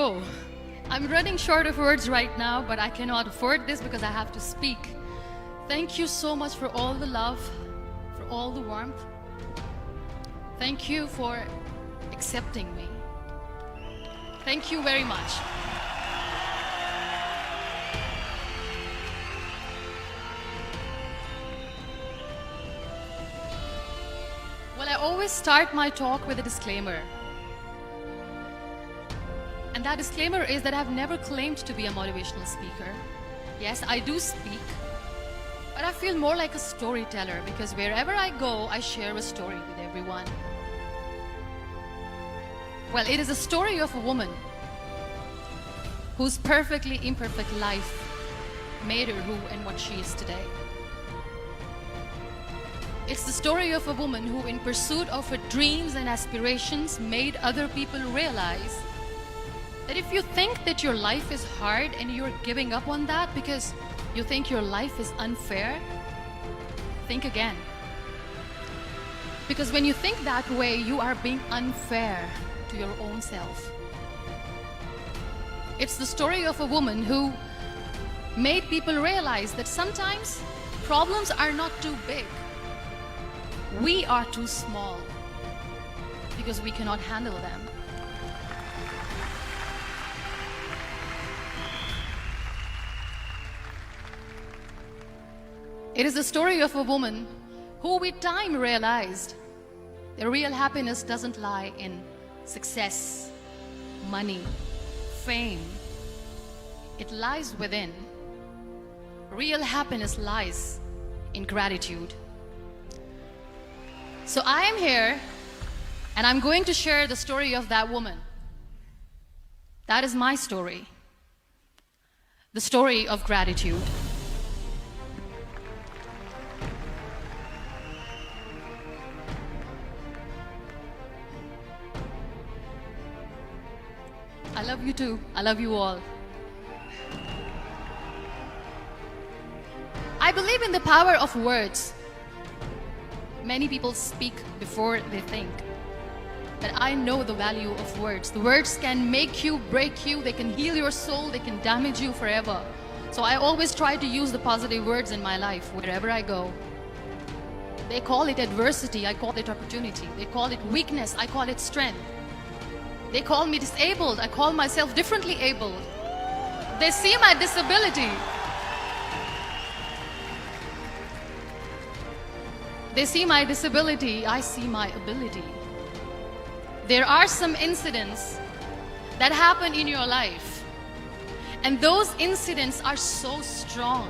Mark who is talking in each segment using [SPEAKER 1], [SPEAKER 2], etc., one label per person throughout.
[SPEAKER 1] Oh, I'm running short of words right now, but I cannot afford this because I have to speak. Thank you so much for all the love, for all the warmth. Thank you for accepting me. Thank you very much. Well, I always start my talk with a disclaimer. And that disclaimer is that I've never claimed to be a motivational speaker. Yes, I do speak, but I feel more like a storyteller because wherever I go, I share a story with everyone. Well, it is a story of a woman whose perfectly imperfect life made her who and what she is today. It's the story of a woman who, in pursuit of her dreams and aspirations, made other people realize that if you think that your life is hard and you're giving up on that because you think your life is unfair, think again. Because when you think that way, you are being unfair to your own self. It's the story of a woman who made people realize that sometimes problems are not too big. We are too small because we cannot handle them. It is the story of a woman who with time realized the real happiness doesn't lie in success, money, fame. It lies within. Real happiness lies in gratitude. So I am here and I'm going to share the story of that woman. That is my story. The story of gratitude. I love you too. I love you all. I believe in the power of words. Many people speak before they think. But I know the value of words. The words can make you, break you, they can heal your soul, they can damage you forever. So I always try to use the positive words in my life wherever I go. They call it adversity, I call it opportunity. They call it weakness, I call it strength. They call me disabled, I call myself differently abled. They see my disability. They see my disability, I see my ability. There are some incidents that happen in your life, and those incidents are so strong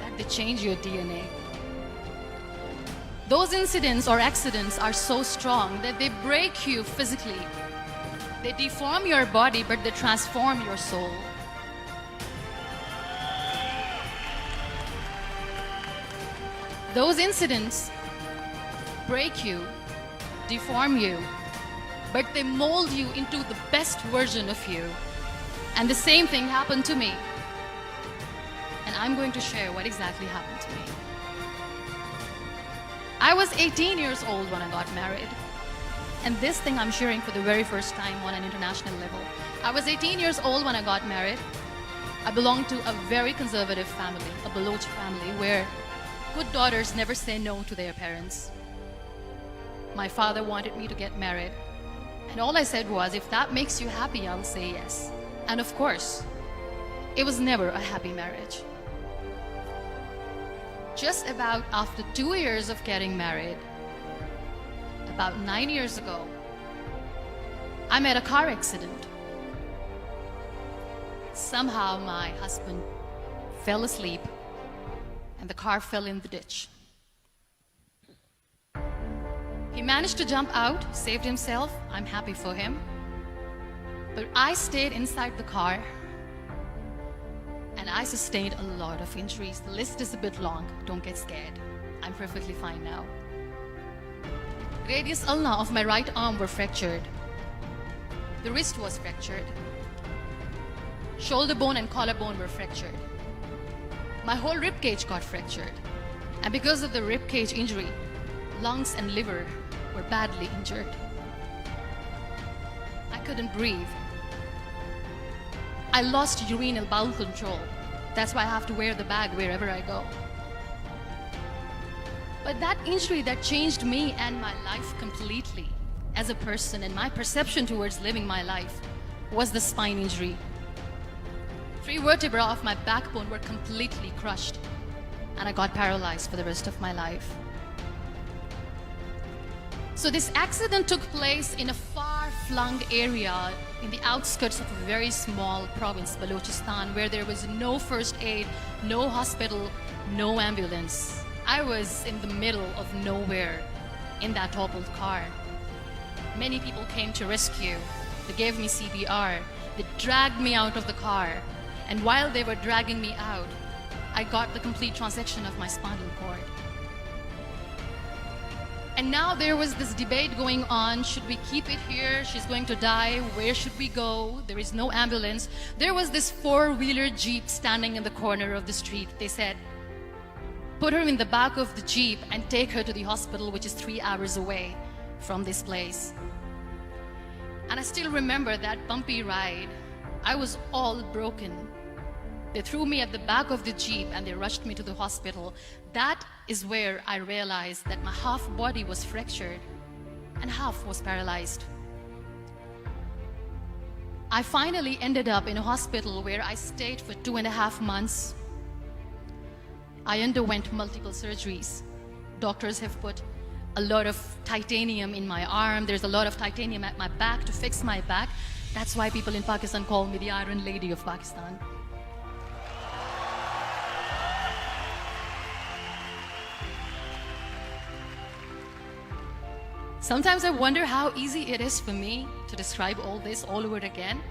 [SPEAKER 1] that they change your DNA. Those incidents or accidents are so strong that they break you physically. They deform your body, but they transform your soul. Those incidents break you, deform you, but they mold you into the best version of you. And the same thing happened to me. And I'm going to share what exactly happened to me. I was 18 years old when I got married. And this thing I'm sharing for the very first time on an international level. I was 18 years old when I got married. I belonged to a very conservative family, a Baloch family, where good daughters never say no to their parents. My father wanted me to get married. And all I said was, if that makes you happy, I'll say yes. And of course, it was never a happy marriage. Just about after 2 years of getting married, about 9 years ago, I met a car accident. Somehow my husband fell asleep and the car fell in the ditch. He managed to jump out, saved himself. I'm happy for him. But I stayed inside the car and I sustained a lot of injuries. The list is a bit long. Don't get scared. I'm perfectly fine now. Radius ulna of my right arm were fractured. The wrist was fractured. Shoulder bone and collarbone were fractured. My whole rib cage got fractured. And because of the rib cage injury, lungs and liver were badly injured. I couldn't breathe. I lost urinary bowel control. That's why I have to wear the bag wherever I go. But that injury that changed me and my life completely as a person and my perception towards living my life was the spine injury. 3 vertebrae of my backbone were completely crushed and I got paralyzed for the rest of my life. So this accident took place in a far-flung area in the outskirts of a very small province, Balochistan, where there was no first aid, no hospital, no ambulance. I was in the middle of nowhere in that toppled car. Many people came to rescue. They gave me CPR. They dragged me out of the car. And while they were dragging me out, I got the complete transection of my spinal cord. And now there was this debate going on. Should we keep it here? She's going to die. Where should we go? There is no ambulance. There was this 4-wheeler Jeep standing in the corner of the street. They said, put her in the back of the Jeep and take her to the hospital, which is 3 hours away from this place. And I still remember that bumpy ride. I was all broken. They threw me at the back of the Jeep and they rushed me to the hospital. That is where I realized that my half body was fractured and half was paralyzed. I finally ended up in a hospital where I stayed for 2.5 months. I underwent multiple surgeries. Doctors have put a lot of titanium in my arm. There's a lot of titanium at my back to fix my back. That's why people in Pakistan call me the Iron Lady of Pakistan. Sometimes I wonder how easy it is for me to describe all this all over again.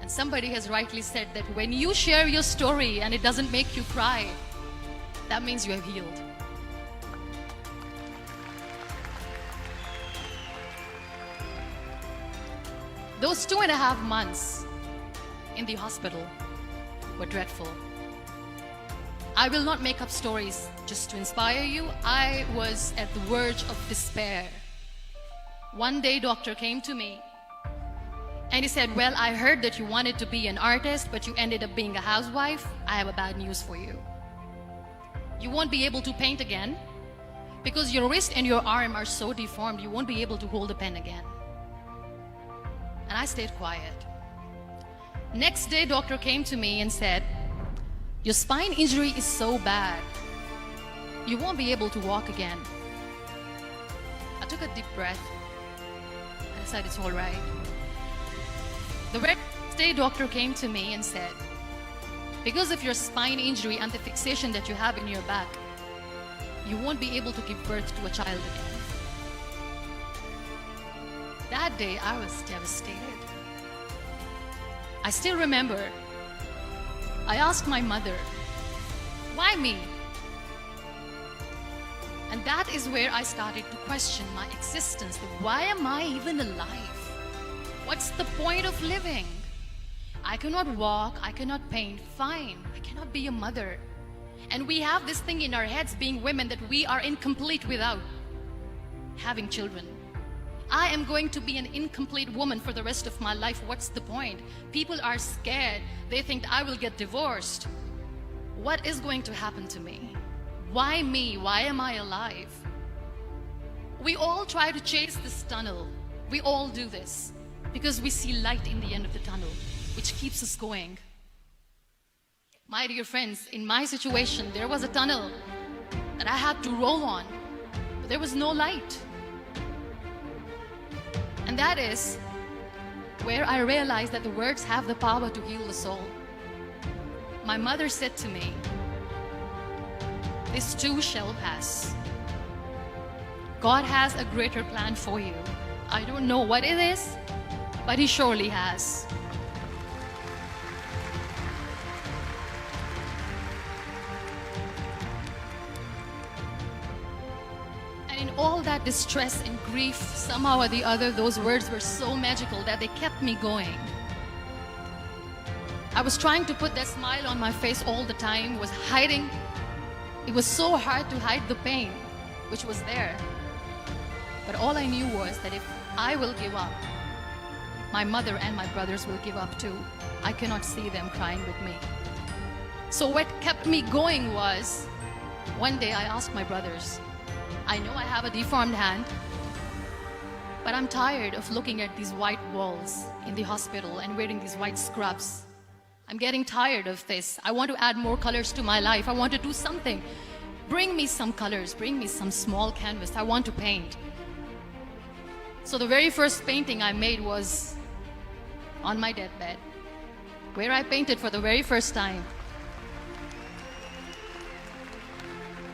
[SPEAKER 1] And somebody has rightly said that when you share your story and it doesn't make you cry, that means you have healed. Those 2.5 months in the hospital were dreadful. I will not make up stories just to inspire you. I was at the verge of despair. One day, doctor came to me and he said, well, I heard that you wanted to be an artist, but you ended up being a housewife. I have a bad news for you. You won't be able to paint again because your wrist and your arm are so deformed, you won't be able to hold a pen again. And I stayed quiet. Next day, doctor came to me and said, your spine injury is so bad, you won't be able to walk again. I took a deep breath and I said, it's all right. The next day, doctor came to me and said, because of your spine injury and the fixation that you have in your back, you won't be able to give birth to a child again. That day, I was devastated. I still remember, I asked my mother, why me? And that is where I started to question my existence. Why am I even alive? What's the point of living? I cannot walk, I cannot paint, fine. I cannot be a mother. And we have this thing in our heads being women that we are incomplete without having children. I am going to be an incomplete woman for the rest of my life. What's the point? People are scared. They think I will get divorced. What is going to happen to me? Why me? Why am I alive? We all try to chase this tunnel. We all do this because we see light in the end of the tunnel, which keeps us going. My dear friends, in my situation, there was a tunnel that I had to roll on, but there was no light. And that is where I realized that the words have the power to heal the soul. My mother said to me, this too shall pass. God has a greater plan for you. I don't know what it is, but He surely has. And in all that distress and grief, somehow or the other, those words were so magical that they kept me going. I was trying to put that smile on my face all the time, was hiding. It was so hard to hide the pain, which was there. But all I knew was that if I will give up, my mother and my brothers will give up too. I cannot see them crying with me. So what kept me going was, one day I asked my brothers, I know I have a deformed hand, but I'm tired of looking at these white walls in the hospital and wearing these white scrubs. I'm getting tired of this. I want to add more colors to my life. I want to do something. Bring me some colors. Bring me some small canvas. I want to paint. So the very first painting I made was on my deathbed, where I painted for the very first time.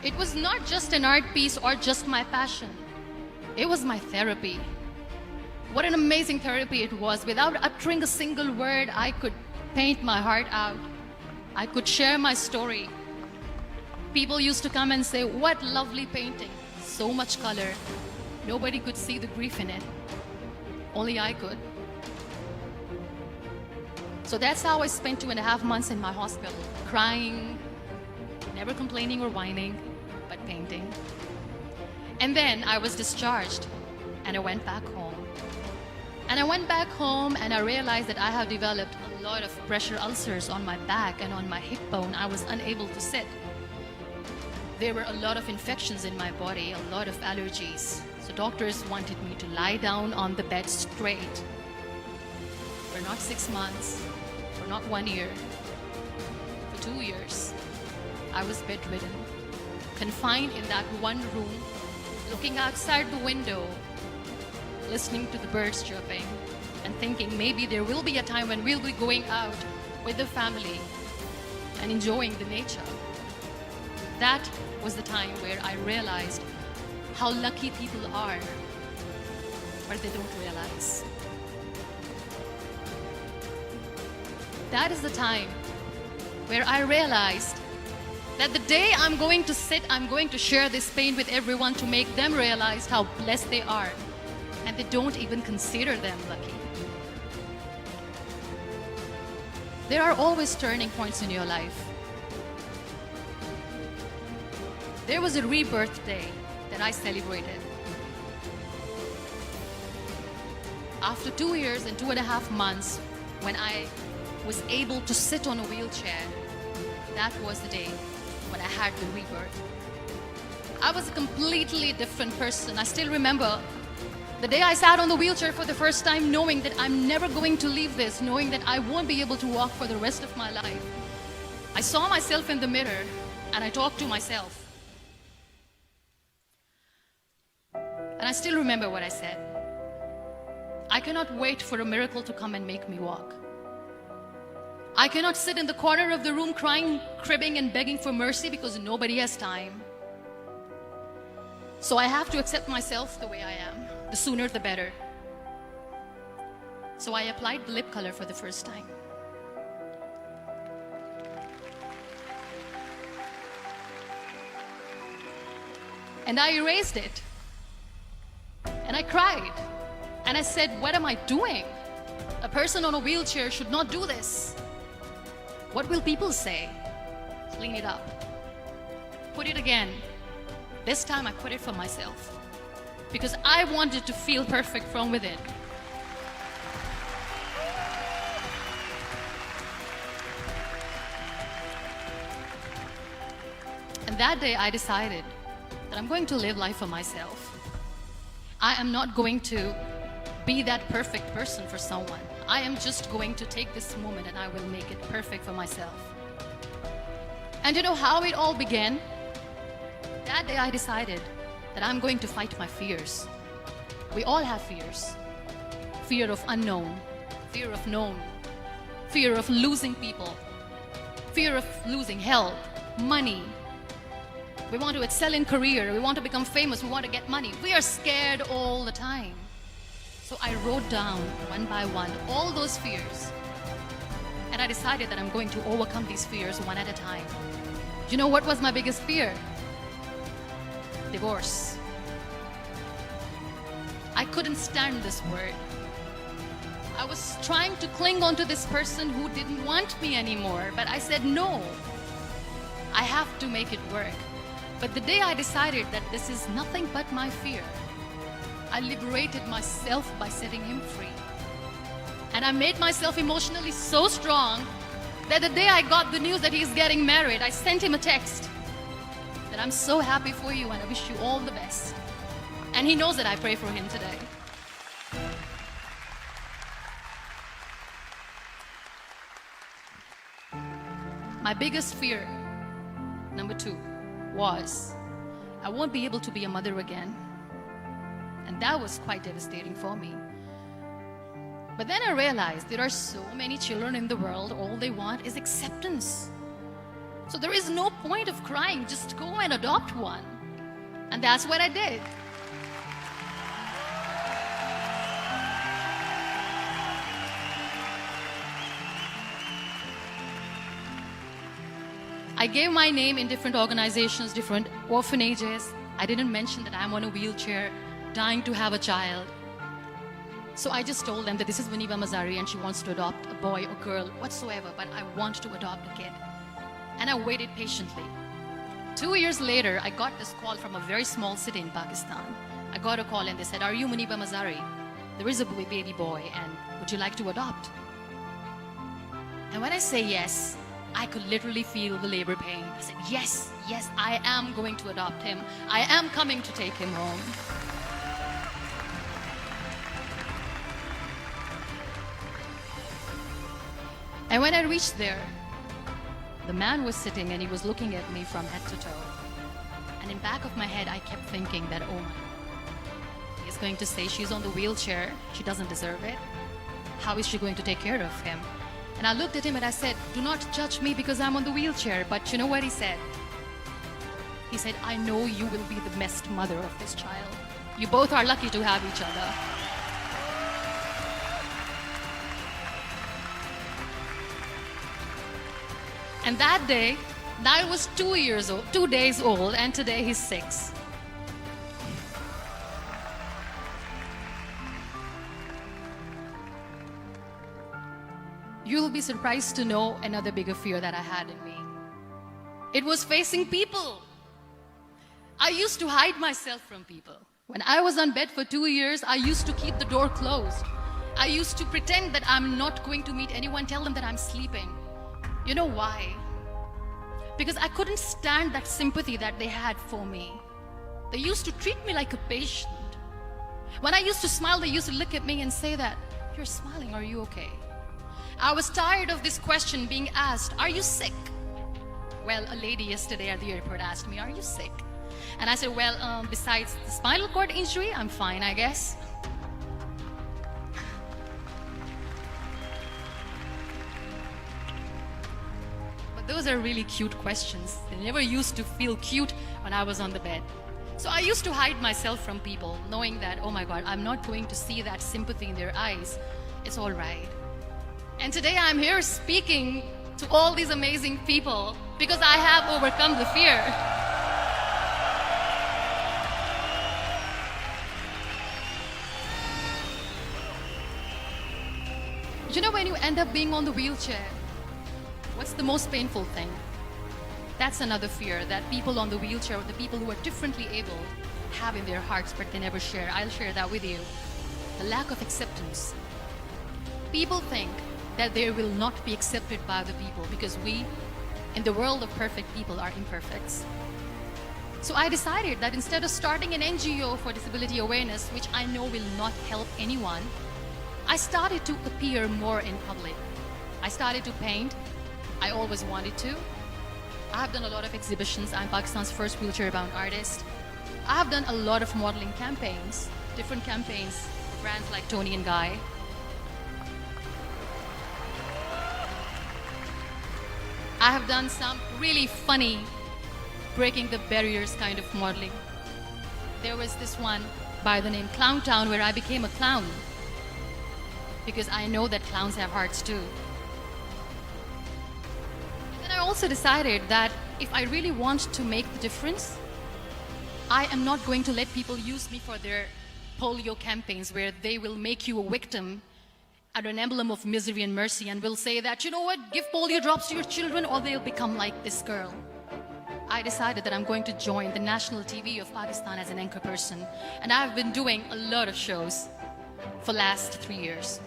[SPEAKER 1] It was not just an art piece or just my passion. It was my therapy. What an amazing therapy it was. Without uttering a single word, I could paint my heart out. I could share my story. People used to come and say, what lovely painting. So much color. Nobody could see the grief in it. Only I could. So that's how I spent 2.5 months in my hospital, crying, never complaining or whining, but painting. And then I was discharged and I went back home. And I went back home and I realized that I have developed a lot of pressure ulcers on my back and on my hip bone. I was unable to sit. There were a lot of infections in my body, a lot of allergies. So doctors wanted me to lie down on the bed straight for not 6 months, for not 1 year, for 2 years. I was bedridden, confined in that one room, looking outside the window, listening to the birds chirping, and thinking maybe there will be a time when we'll be going out with the family and enjoying the nature. That was the time where I realized how lucky people are, but they don't realize. That is the time where I realized that the day I'm going to sit, I'm going to share this pain with everyone to make them realize how blessed they are, and they don't even consider them lucky. There are always turning points in your life. There was a rebirth day that I celebrated. After 2 years and 2.5 months, when I was able to sit on a wheelchair, that was the day when I had the rebirth. I was a completely different person. I still remember the day I sat on the wheelchair for the first time, knowing that I'm never going to leave this, knowing that I won't be able to walk for the rest of my life. I saw myself in the mirror and I talked to myself. And I still remember what I said. I cannot wait for a miracle to come and make me walk. I cannot sit in the corner of the room crying, cribbing, and begging for mercy because nobody has time. So I have to accept myself the way I am. The sooner the better. So I applied the lip color for the first time. And I erased it. And I cried. And I said, what am I doing? A person on a wheelchair should not do this. What will people say? Clean it up. Put it again. This time I put it for myself. Because I wanted to feel perfect from within. And that day I decided that I'm going to live life for myself. I am not going to be that perfect person for someone. I am just going to take this moment and I will make it perfect for myself. And you know how it all began? That day I decided that I'm going to fight my fears. We all have fears. Fear of unknown, fear of known, fear of losing people, fear of losing health, money. We want to excel in career, we want to become famous, we want to get money. We are scared all the time. So I wrote down one by one all those fears. And I decided that I'm going to overcome these fears one at a time. You know what was my biggest fear? Divorce. I couldn't stand this word. I was trying to cling on to this person who didn't want me anymore, but I said no. I have to make it work. But the day I decided that this is nothing but my fear, I liberated myself by setting him free. And I made myself emotionally so strong that the day I got the news that he's getting married, I sent him a text that I'm so happy for you and I wish you all the best. And he knows that I pray for him today. My biggest fear, number 2, was I won't be able to be a mother again. And that was quite devastating for me. But then I realized there are so many children in the world, all they want is acceptance. So there is no point of crying, just go and adopt one. And that's what I did. I gave my name in different organizations, different orphanages. I didn't mention that I'm on a wheelchair, dying to have a child. So I just told them that this is MUNIBA MAZARI and she wants to adopt a boy or girl, whatsoever, but I want to adopt a kid. And I waited patiently. 2 years later, I got this call from a very small city in Pakistan. I got a call and they said, "Are you MUNIBA MAZARI? There is a baby boy and would you like to adopt?" And when I say yes, I could literally feel the labor pain. I said, yes, I am going to adopt him. I am coming to take him home. And when I reached there, the man was sitting and he was looking at me from head to toe. And in back of my head, I kept thinking that, oh my, he's going to say she's on the wheelchair. She doesn't deserve it. How is she going to take care of him? And I looked at him and I said, do not judge me because I'm on the wheelchair. But you know what he said? He said, I know you will be the best mother of this child. You both are lucky to have each other. And that day, Niall was 2 days old, and today he's 6. You'll be surprised to know another bigger fear that I had in me. It was facing people. I used to hide myself from people. When I was on bed for 2 years, I used to keep the door closed. I used to pretend that I'm not going to meet anyone, tell them that I'm sleeping. You know why? Because I couldn't stand that sympathy that they had for me. They used to treat me like a patient. When I used to smile, they used to look at me and say that, "You're smiling, are you okay?" I was tired of this question being asked, "Are you sick?" Well, a lady yesterday at the airport asked me, "Are you sick?" And I said, well, besides the spinal cord injury, I'm fine, I guess. But those are really cute questions. They never used to feel cute when I was on the bed. So I used to hide myself from people, knowing that, oh my God, I'm not going to see that sympathy in their eyes. It's all right. And today I'm here speaking to all these amazing people because I have overcome the fear. You know, when you end up being on the wheelchair, what's the most painful thing? That's another fear that people on the wheelchair, or the people who are differently able, have in their hearts, but they never share. I'll share that with you. The lack of acceptance. People think that they will not be accepted by the people because we, in the world of perfect people, are imperfects. So I decided that instead of starting an NGO for disability awareness, which I know will not help anyone, I started to appear more in public. I started to paint. I always wanted to. I have done a lot of exhibitions. I'm Pakistan's first wheelchair-bound artist. I have done a lot of modeling campaigns, different campaigns for brands like Tony and Guy. I have done some really funny, breaking the barriers kind of modeling. There was this one by the name Clown Town where I became a clown because I know that clowns have hearts too. And then I also decided that if I really want to make the difference, I am not going to let people use me for their polio campaigns where they will make you a victim and an emblem of misery and mercy and will say that, you know what, give polio drops to your children or they'll become like this girl. I decided that I'm going to join the national TV of Pakistan as an anchor person, and I've been doing a lot of shows for the last 3 years.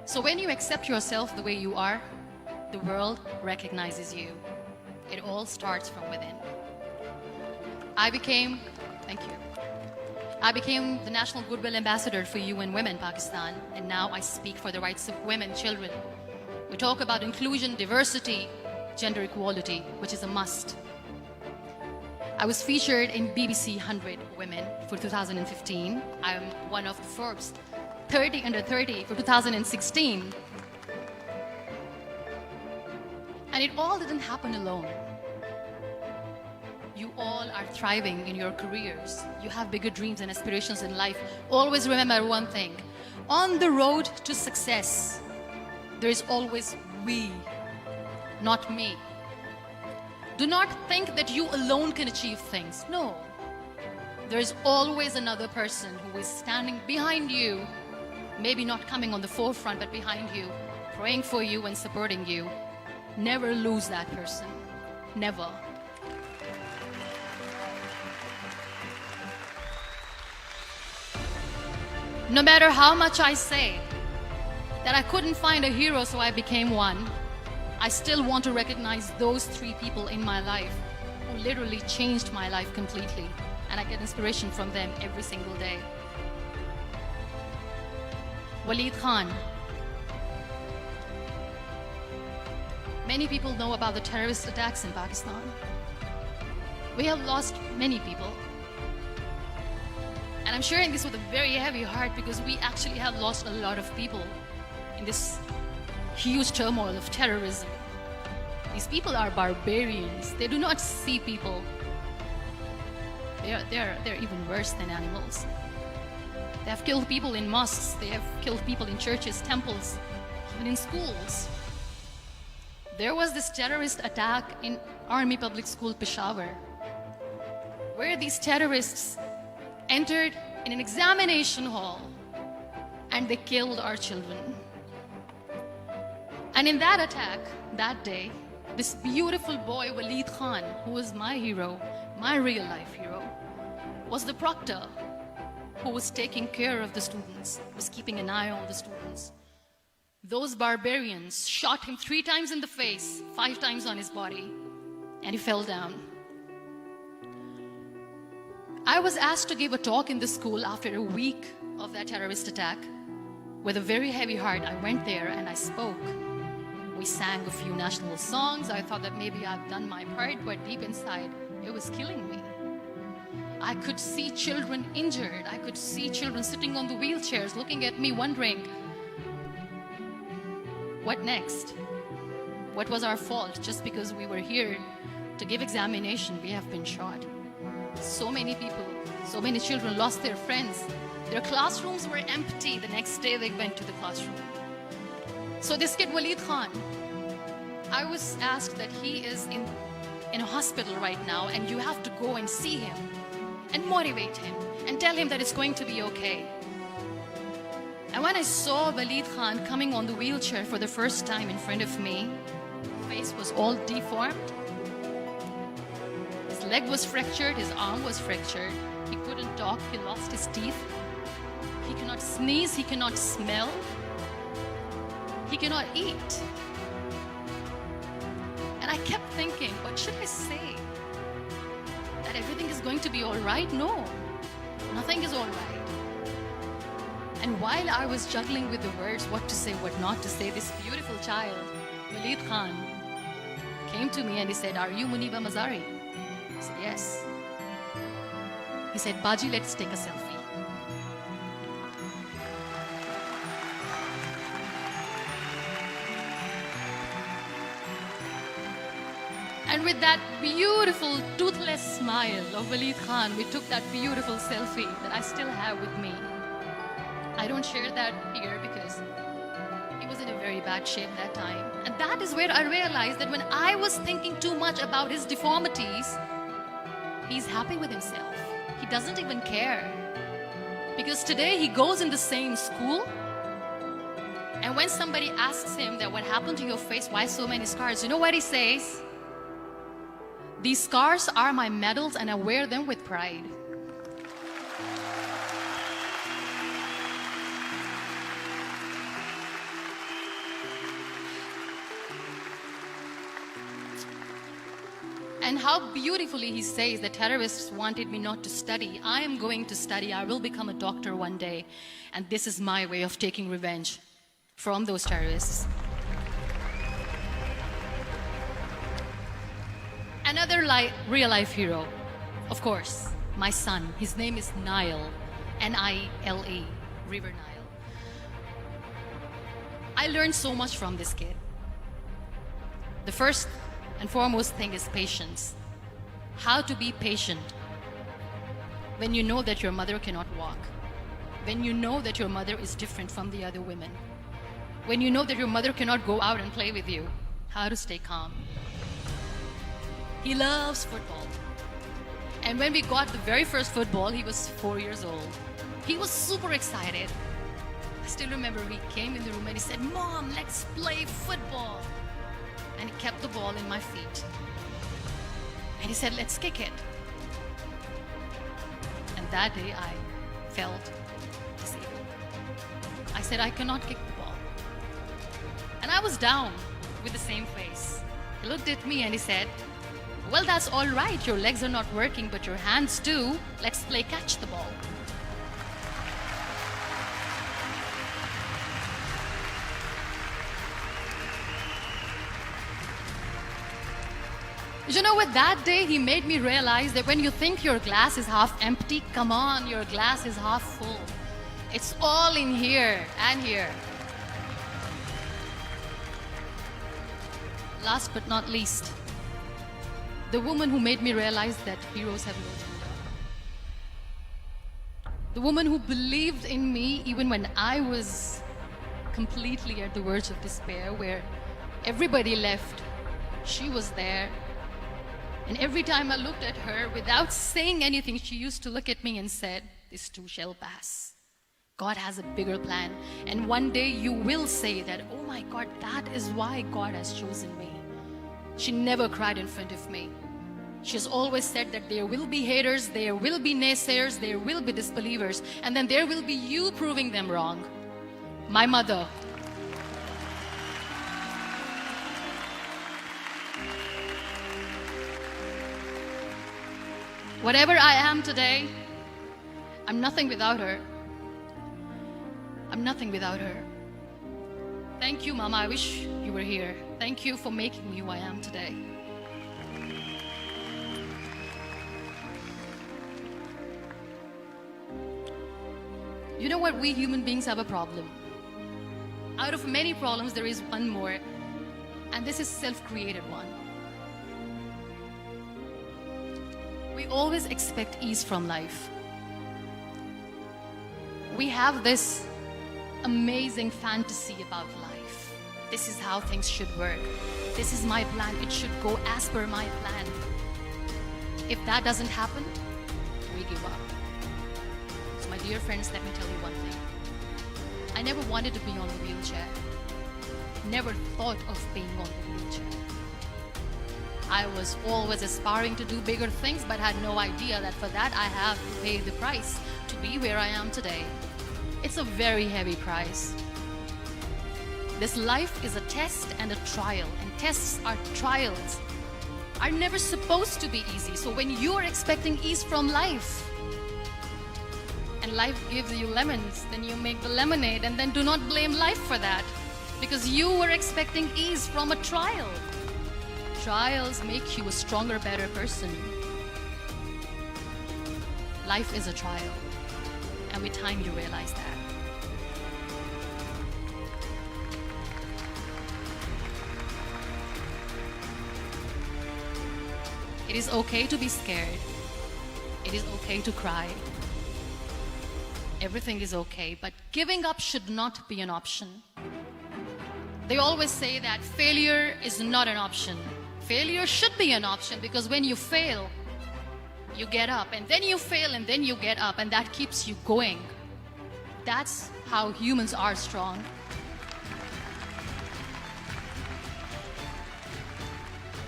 [SPEAKER 1] So when you accept yourself the way you are, the world recognizes you. It all starts from within. Thank you. I became the National Goodwill Ambassador for UN Women Pakistan, and now I speak for the rights of women, children. We talk about inclusion, diversity, gender equality, which is a must. I was featured in BBC 100 Women for 2015. I'm one of the Forbes 30 under 30 for 2016. And it all didn't happen alone. You all are thriving in your careers. You have bigger dreams and aspirations in life. Always remember one thing. On the road to success, there is always we, not me. Do not think that you alone can achieve things. No. There is always another person who is standing behind you, maybe not coming on the forefront, but behind you, praying for you and supporting you. Never lose that person. Never. No matter how much I say that I couldn't find a hero, so I became one, I still want to recognize those 3 people in my life who literally changed my life completely, and I get inspiration from them every single day. Waleed Khan. Many people know about the terrorist attacks in Pakistan. We have lost many people. And I'm sharing this with a very heavy heart because we actually have lost a lot of people in this huge turmoil of terrorism. These people are barbarians. They do not see people. They're even worse than animals. They have killed people in mosques. They have killed people in churches, temples, even in schools. There was this terrorist attack in Army Public School, Peshawar, where these terrorists entered in an examination hall and they killed our children. And in that attack, that day, this beautiful boy, Waleed Khan, who was my hero, my real life hero, was the proctor who was taking care of the students, was keeping an eye on the students. Those barbarians shot him 3 times in the face, 5 times on his body, and he fell down. I was asked to give a talk in the school after a week of that terrorist attack. With a very heavy heart, I went there and I spoke. We sang a few national songs. I thought that maybe I've done my part, but deep inside, it was killing me. I could see children injured. I could see children sitting on the wheelchairs looking at me wondering, what next? What was our fault? Just because we were here to give examination, we have been shot. So many people, so many children lost their friends. Their classrooms were empty. The next day they went to the classroom. So this kid, Waleed Khan, I was asked that he is in a hospital right now and you have to go and see him and motivate him and tell him that it's going to be okay. And when I saw Waleed Khan coming on the wheelchair for the first time in front of me, his face was all deformed. His leg was fractured, his arm was fractured. He couldn't talk, he lost his teeth. He cannot sneeze, he cannot smell. He cannot eat. And I kept thinking, what should I say? That everything is going to be all right? No, nothing is all right. And while I was juggling with the words, what to say, what not to say, this beautiful child, Waleed Khan, came to me and he said, "Are you MUNIBA MAZARI?" I said, "Yes." He said, "Baji, let's take a selfie." And with that beautiful toothless smile of Waleed Khan, we took that beautiful selfie that I still have with me. I don't share that here because he was in a very bad shape that time. And that is where I realized that when I was thinking too much about his deformities, he's happy with himself. He doesn't even care. Because today he goes in the same school. And when somebody asks him that what happened to your face, why so many scars, you know what he says? "These scars are my medals and I wear them with pride." And how beautifully he says the terrorists wanted me not to study. I am going to study. I will become a doctor one day. And this is my way of taking revenge from those terrorists. Another real life hero, of course, my son. His name is Nile, N-I-L-E, River Nile. I learned so much from this kid. The first and foremost thing is patience. How to be patient when you know that your mother cannot walk, when you know that your mother is different from the other women, when you know that your mother cannot go out and play with you. How to stay calm. He loves football. And when we got the very first football, he was 4 years old. He was super excited. I still remember he came in the room and he said, "Mom, let's play football." And he kept the ball in my feet. And he said, "Let's kick it." And that day I felt disabled. I said, "I cannot kick the ball." And I was down with the same face. He looked at me and he said, "Well, that's all right. Your legs are not working, but your hands do. Let's play catch the ball." You know what? That day he made me realize that when you think your glass is half empty, come on, your glass is half full. It's all in here and here. Last but not least, the woman who made me realize that heroes have no gender. The woman who believed in me even when I was completely at the verge of despair, where everybody left, she was there. And every time I looked at her, without saying anything, she used to look at me and said, "This too shall pass. God has a bigger plan. And one day you will say that, oh my God, that is why God has chosen me." She never cried in front of me. She has always said that there will be haters, there will be naysayers, there will be disbelievers, and then there will be you proving them wrong. My mother. Whatever I am today, I'm nothing without her. I'm nothing without her. Thank you, Mama. I wish you were here. Thank you for making me who I am today. You know what? We human beings have a problem. Out of many problems, there is one more, and this is self-created one. We always expect ease from life. We have this amazing fantasy about life. This is how things should work. This is my plan. It should go as per my plan. If that doesn't happen, we give up. So my dear friends, let me tell you one thing. I never wanted to be on the wheelchair. Never thought of being on the wheelchair. I was always aspiring to do bigger things, but had no idea that for that I have to pay the price to be where I am today. It's a very heavy price. This life is a test and a trial, and tests are trials are never supposed to be easy. So when you are expecting ease from life, and life gives you lemons, then you make the lemonade, and then do not blame life for that, because you were expecting ease from a trial. Trials make you a stronger, better person. Life is a trial, and with time you realize that. It is okay to be scared. It is okay to cry. Everything is okay, but giving up should not be an option. They always say that failure is not an option. Failure should be an option, because when you fail, you get up, and then you fail, and then you get up, and that keeps you going. That's how humans are strong.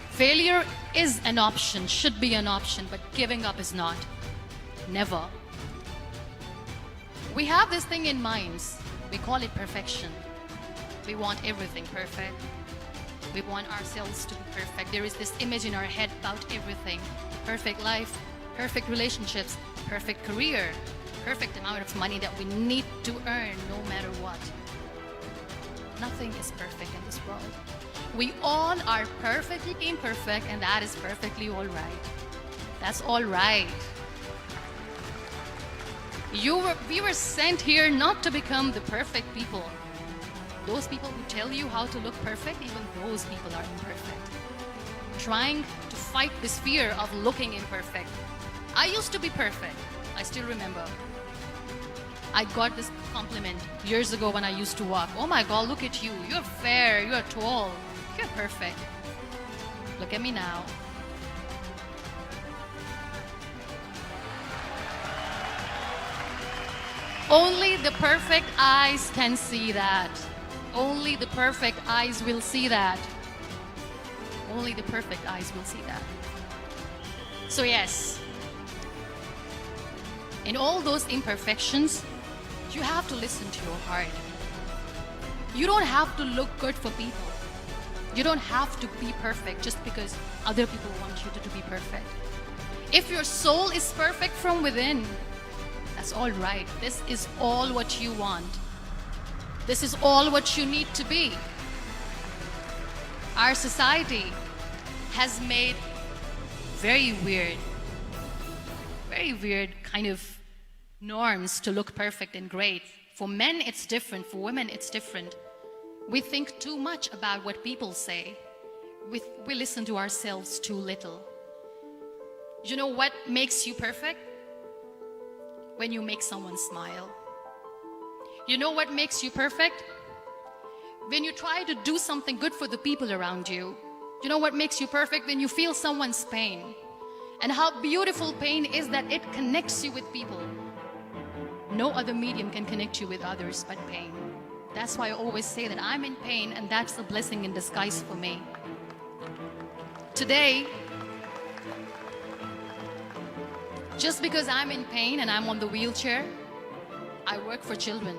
[SPEAKER 1] Failure is an option, should be an option, but giving up is not. Never. We have this thing in minds. We call it perfection. We want everything perfect. We want ourselves to be perfect. There is this image in our head about everything. Perfect life, perfect relationships, perfect career, perfect amount of money that we need to earn no matter what. Nothing is perfect in this world. We all are perfectly imperfect, and that is perfectly all right. That's all right. We were sent here not to become the perfect people. Those people who tell you how to look perfect, even those people are imperfect. Trying to fight this fear of looking imperfect. I used to be perfect. I still remember. I got this compliment years ago when I used to walk. Oh my God, look at you. You're fair, you're tall, you're perfect. Look at me now. Only the perfect eyes can see that. Only the perfect eyes will see that. Only the perfect eyes will see that. So yes, in all those imperfections, you have to listen to your heart. You don't have to look good for people. You don't have to be perfect just because other people want you to be perfect. If your soul is perfect from within, that's all right. This is all what you want. This is all what you need to be. Our society has made very weird kind of norms to look perfect and great. For men, it's different. For women, it's different. We think too much about what people say. We listen to ourselves too little. You know what makes you perfect? When you make someone smile. You know what makes you perfect? When you try to do something good for the people around you. You know what makes you perfect? When you feel someone's pain. And how beautiful pain is that it connects you with people. No other medium can connect you with others but pain. That's why I always say that I'm in pain, and that's a blessing in disguise for me. Today, just because I'm in pain and I'm on the wheelchair, I work for children.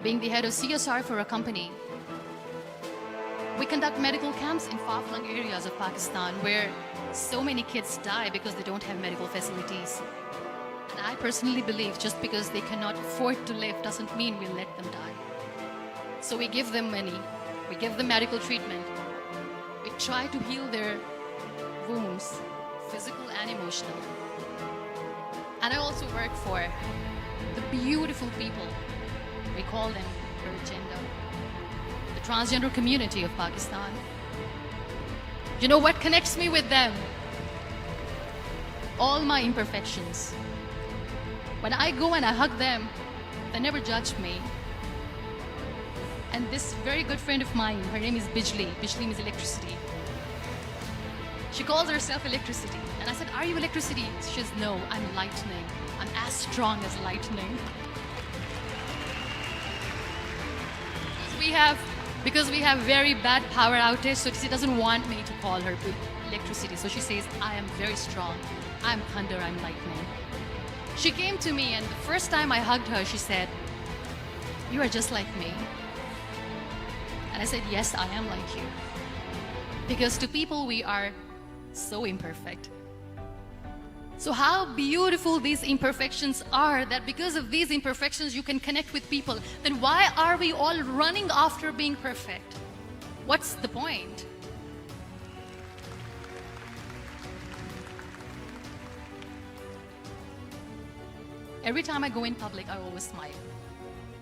[SPEAKER 1] Being the head of CSR for a company, we conduct medical camps in far-flung areas of Pakistan where so many kids die because they don't have medical facilities. And I personally believe just because they cannot afford to live doesn't mean we let them die. So we give them money, we give them medical treatment, we try to heal their wounds, physical and emotional. And I also work for the beautiful people, we call them transgender, the transgender community of Pakistan. You know what connects me with them? All my imperfections. When I go and I hug them, they never judge me. And this very good friend of mine, her name is Bijli. Bijli means electricity. She calls herself electricity. And I said, are you electricity? She says, no, I'm lightning. I'm as strong as lightning. Because we have very bad power outage, so she doesn't want me to call her electricity. So she says, I am very strong. I'm thunder, I'm lightning. She came to me, and the first time I hugged her, she said, you are just like me. And I said, yes, I am like you. Because to people, we are so imperfect. So how beautiful these imperfections are, that because of these imperfections you can connect with people. Then why are we all running after being perfect? What's the point? Every time I go in public, I always smile.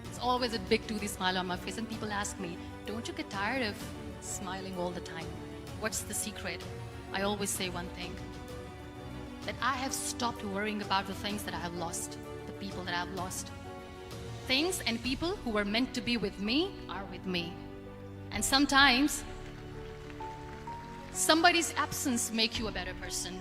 [SPEAKER 1] It's always a big toothy smile on my face, and people ask me, don't you get tired of smiling all the time? What's the secret? I always say one thing, that I have stopped worrying about the things that I have lost, the people that I have lost. Things and people who were meant to be with me are with me. And sometimes, somebody's absence makes you a better person.